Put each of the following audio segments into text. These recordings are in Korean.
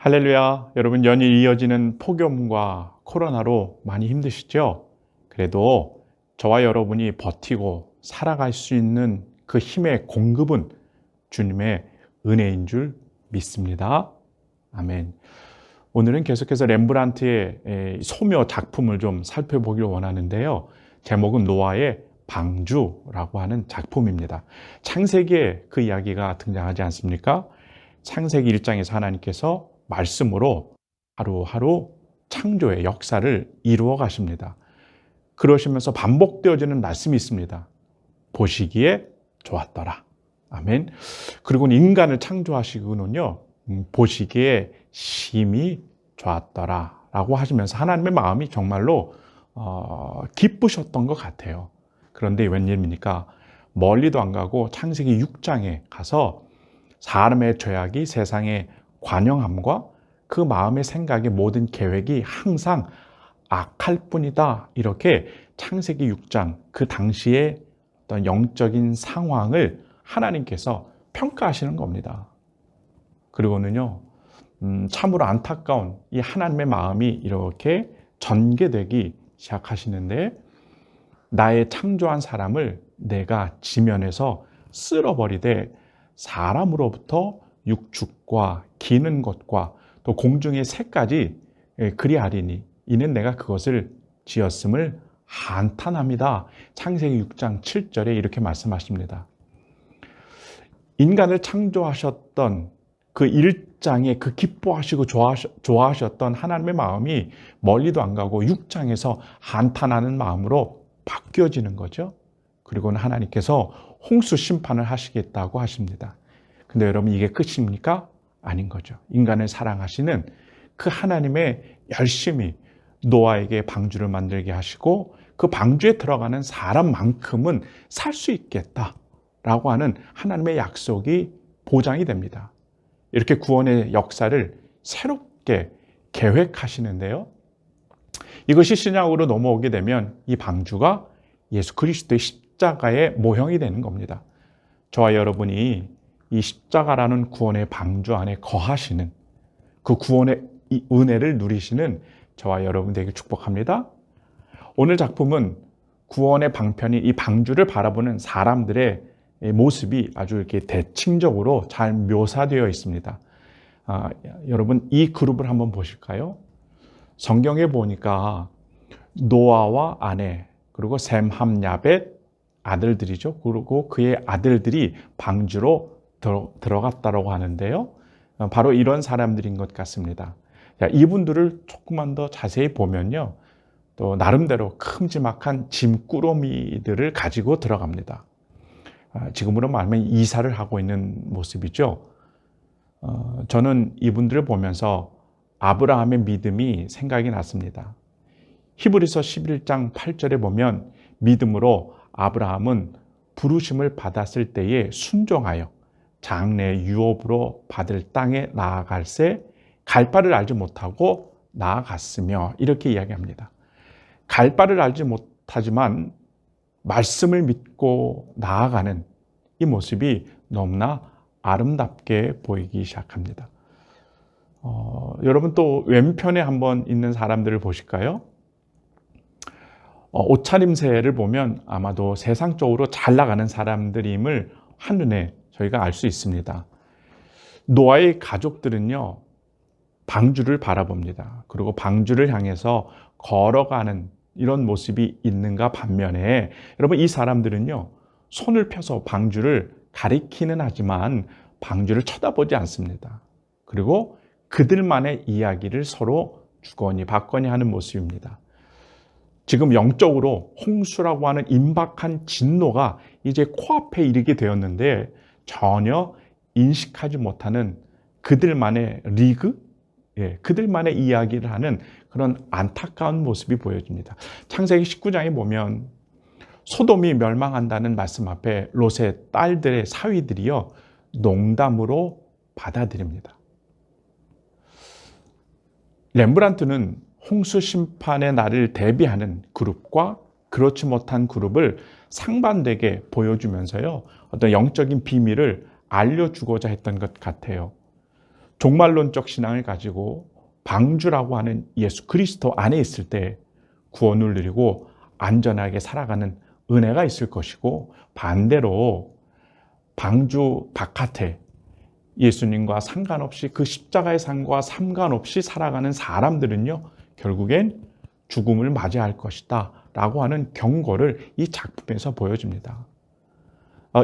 할렐루야. 여러분, 연일 이어지는 폭염과 코로나로 많이 힘드시죠? 그래도 저와 여러분이 버티고 살아갈 수 있는 그 힘의 공급은 주님의 은혜인 줄 믿습니다. 아멘. 오늘은 계속해서 렘브란트의 소묘 작품을 좀 살펴보길 원하는데요. 제목은 노아의 방주라고 하는 작품입니다. 창세기에 그 이야기가 등장하지 않습니까? 창세기 1장에서 하나님께서 말씀으로 하루하루 창조의 역사를 이루어 가십니다. 그러시면서 반복되어지는 말씀이 있습니다. 보시기에 좋았더라. 아멘. 그리고 인간을 창조하시고는요, 보시기에 심히 좋았더라 라고 하시면서 하나님의 마음이 정말로 기쁘셨던 것 같아요. 그런데 웬일입니까? 멀리도 안 가고 창세기 6장에 가서 사람의 죄악이 세상의 관영함과 그 마음의 생각의 모든 계획이 항상 악할 뿐이다. 이렇게 창세기 6장 그 당시의 어떤 영적인 상황을 하나님께서 평가하시는 겁니다. 그리고는요, 참으로 안타까운 이 하나님의 마음이 이렇게 전개되기 시작하시는데, 나의 창조한 사람을 내가 지면에서 쓸어버리되 사람으로부터 육축과 기는 것과 또 공중의 새까지 그리하리니 이는 내가 그것을 지었음을 한탄합니다. 창세기 6장 7절에 이렇게 말씀하십니다. 인간을 창조하셨던 그 1장에 그 기뻐하시고 좋아하셨던 하나님의 마음이 멀리도 안 가고 6장에서 한탄하는 마음으로 바뀌어지는 거죠. 그리고는 하나님께서 홍수 심판을 하시겠다고 하십니다. 근데 여러분, 이게 끝입니까? 아닌 거죠. 인간을 사랑하시는 그 하나님의 열심히 노아에게 방주를 만들게 하시고 그 방주에 들어가는 사람만큼은 살 수 있겠다라고 하는 하나님의 약속이 보장이 됩니다. 이렇게 구원의 역사를 새롭게 계획하시는데요. 이것이 신약으로 넘어오게 되면 이 방주가 예수 그리스도의 십자가의 모형이 되는 겁니다. 저와 여러분이 이 십자가라는 구원의 방주 안에 거하시는 그 구원의 이 은혜를 누리시는 저와 여러분 되길 축복합니다. 오늘 작품은 구원의 방편인 이 방주를 바라보는 사람들의 모습이 아주 이렇게 대칭적으로 잘 묘사되어 있습니다. 여러분, 이 그룹을 한번 보실까요? 성경에 보니까 노아와 아내, 그리고 셈, 함, 야벳 아들들이죠. 그리고 그의 아들들이 방주로 들어갔다고 하는데요. 바로 이런 사람들인 것 같습니다. 이분들을 조금만 더 자세히 보면요, 또 나름대로 큼지막한 짐꾸러미들을 가지고 들어갑니다. 지금으로 말하면 이사를 하고 있는 모습이죠. 저는 이분들을 보면서 아브라함의 믿음이 생각이 났습니다. 히브리서 11장 8절에 보면 믿음으로 아브라함은 부르심을 받았을 때에 순종하여 장래 유업으로 받을 땅에 나아갈새 갈 바를 알지 못하고 나아갔으며, 이렇게 이야기합니다. 갈 바를 알지 못하지만 말씀을 믿고 나아가는 이 모습이 너무나 아름답게 보이기 시작합니다. 여러분, 또 왼편에 한번 있는 사람들을 보실까요? 옷차림새를 보면 아마도 세상적으로 잘 나가는 사람들임을 한눈에 저희가 알 수 있습니다. 노아의 가족들은요, 방주를 바라봅니다. 그리고 방주를 향해서 걸어가는 이런 모습이 있는가 반면에, 여러분, 이 사람들은요, 손을 펴서 방주를 가리키는 하지만 방주를 쳐다보지 않습니다. 그리고 그들만의 이야기를 서로 주거니 받거니 하는 모습입니다. 지금 영적으로 홍수라고 하는 임박한 진노가 이제 코앞에 이르게 되었는데 전혀 인식하지 못하는 그들만의 리그, 그들만의 이야기를 하는 그런 안타까운 모습이 보여집니다. 창세기 19장에 보면 소돔이 멸망한다는 말씀 앞에 롯의 딸들의 사위들이요, 농담으로 받아들입니다. 렘브란트는 홍수 심판의 날을 대비하는 그룹과 그렇지 못한 그룹을 상반되게 보여주면서요, 어떤 영적인 비밀을 알려주고자 했던 것 같아요. 종말론적 신앙을 가지고 방주라고 하는 예수 그리스도 안에 있을 때 구원을 누리고 안전하게 살아가는 은혜가 있을 것이고, 반대로 방주 바깥에 예수님과 상관없이 그 십자가의 삶과 상관없이 살아가는 사람들은요, 결국엔 죽음을 맞이할 것이다 라고 하는 경고를 이 작품에서 보여줍니다.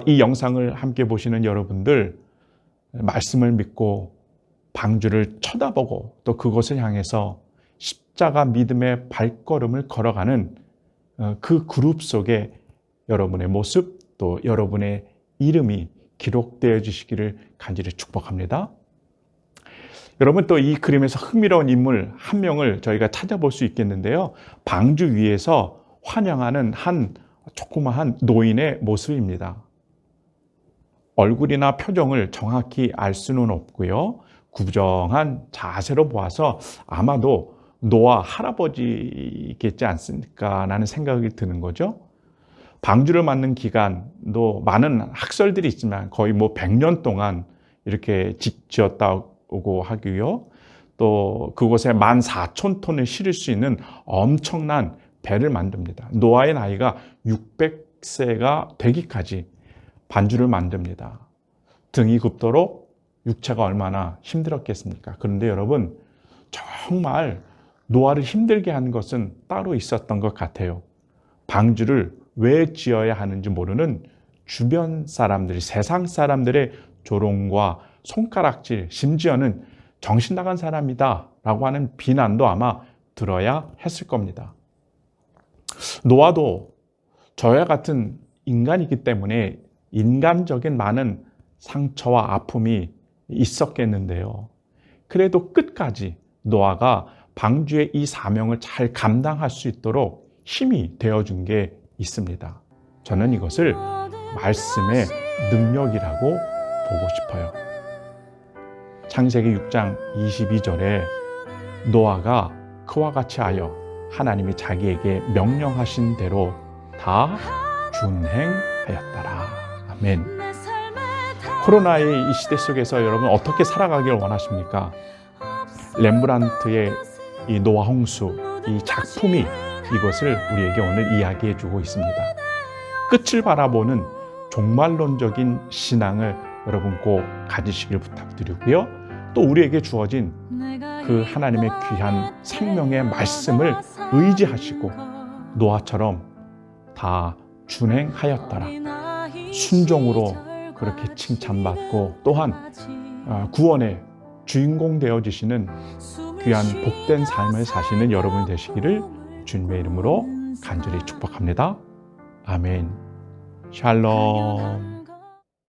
이 영상을 함께 보시는 여러분들, 말씀을 믿고 방주를 쳐다보고 또 그것을 향해서 십자가 믿음의 발걸음을 걸어가는 그 그룹 속에 여러분의 모습, 또 여러분의 이름이 기록되어 주시기를 간절히 축복합니다. 여러분, 또 이 그림에서 흥미로운 인물 한 명을 저희가 찾아볼 수 있겠는데요. 방주 위에서 환영하는 한 조그마한 노인의 모습입니다. 얼굴이나 표정을 정확히 알 수는 없고요. 구부정한 자세로 보아서 아마도 노아 할아버지겠지 않습니까? 라는 생각이 드는 거죠. 방주를 맡는 기간도 많은 학설들이 있지만 거의 100년 동안 이렇게 지었다고 하고요. 또 그곳에 14,000톤을 실을 수 있는 엄청난 배를 만듭니다. 노아의 나이가 600세가 되기까지 반주를 만듭니다. 등이 굽도록 육체가 얼마나 힘들었겠습니까? 그런데 여러분, 정말 노아를 힘들게 한 것은 따로 있었던 것 같아요. 방주를 왜 지어야 하는지 모르는 주변 사람들이, 세상 사람들의 조롱과 손가락질, 심지어는 정신 나간 사람이다 라고 하는 비난도 아마 들어야 했을 겁니다. 노아도 저와 같은 인간이기 때문에 인간적인 많은 상처와 아픔이 있었겠는데요. 그래도 끝까지 노아가 방주의 이 사명을 잘 감당할 수 있도록 힘이 되어준 게 있습니다. 저는 이것을 말씀의 능력이라고 보고 싶어요. 창세기 6장 22절에 노아가 그와 같이 하여 하나님이 자기에게 명령하신 대로 다 준행하였더라. 아멘. 코로나의 이 시대 속에서 여러분 어떻게 살아가길 원하십니까? 렘브란트의 이 노아 홍수, 이 작품이 이것을 우리에게 오늘 이야기해 주고 있습니다. 끝을 바라보는 종말론적인 신앙을 여러분 꼭 가지시길 부탁드리고요. 또 우리에게 주어진 그 하나님의 귀한 생명의 말씀을 의지하시고 노아처럼 다 준행하였더라. 순종으로 그렇게 칭찬받고 또한 구원의 주인공 되어주시는 귀한 복된 삶을 사시는 여러분이 되시기를 주님의 이름으로 간절히 축복합니다. 아멘. 샬롬.